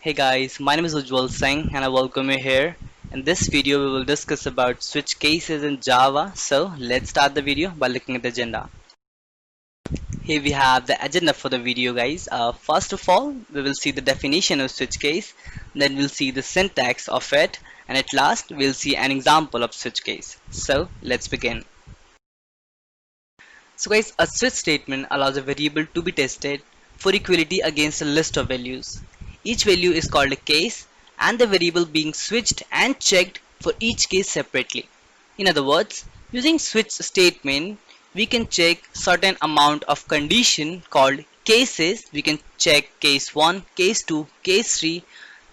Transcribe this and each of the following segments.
Hey guys, my name is Ujjwal Singh and I welcome you here. In this video we will discuss about switch cases in Java. So let's start the video by looking at the agenda. Here we have the agenda for the video guys. First of all, we will see the definition of switch case, then we'll see the syntax of it, and at last we'll see an example of switch case. So let's begin. So guys, a switch statement allows a variable to be tested for equality against a list of values. Each value is called a case and the variable being switched and checked for each case separately. In other words, using switch statement, we can check certain amount of condition called cases. We can check case 1, case 2, case 3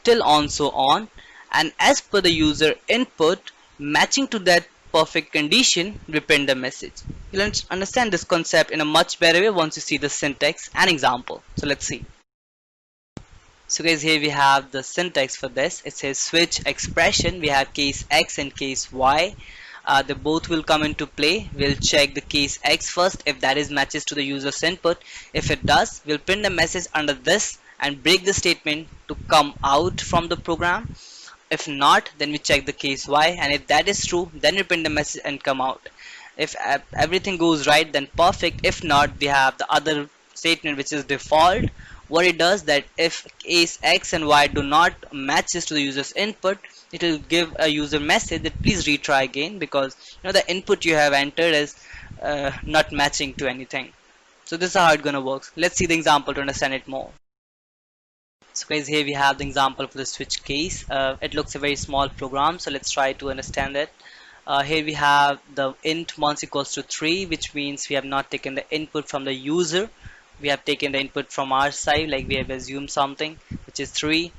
till on so on, and as per the user input matching to that perfect condition we print the message. You'll understand this concept in a much better way once you see the syntax and example. So let's see. So guys, here we have the syntax for this. It says switch expression. We have case X and case Y. They both will come into play. We'll check the case X first if that is matches to the user's input. If it does, we'll print the message under this and break the statement to come out from the program. If not, then we check the case Y, and if that is true, then we print the message and come out. If everything goes right, then perfect. If not, we have the other statement which is default. What it does that if case X and Y do not matches to the user's input, it will give a user message that please retry again, because the input you have entered is not matching to anything. So this is how it's gonna work. Let's see the example to understand it more. So guys, here we have the example for the switch case. It looks a very small program, so let's try to understand it. Here we have the int months equals to 3, which means we have not taken the input from the user. We have taken the input from our side, like we have assumed something, which is 3.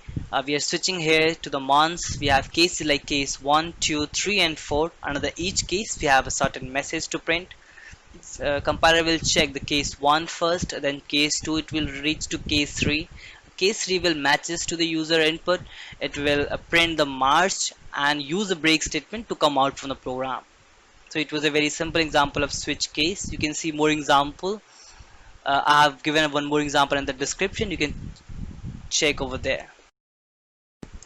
We are switching here to the months. We have cases like case 1, 2, 3 and 4. Under each case we have a certain message to print. Compiler will check the case 1 first, then case 2 it will reach to case 3. Case 3 will matches to the user input. It will print the march and use a break statement to come out from the program. So it was a very simple example of switch case. You can see more example. I have given one more example in the description. You can check over there.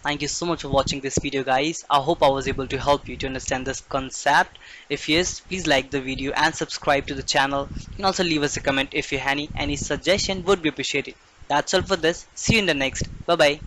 Thank you so much for watching this video guys. I hope I was able to help you to understand this concept. If yes, please like the video and subscribe to the channel. You can also leave us a comment if you have any suggestion, would be appreciated. That's all for this. See you in the next. Bye bye.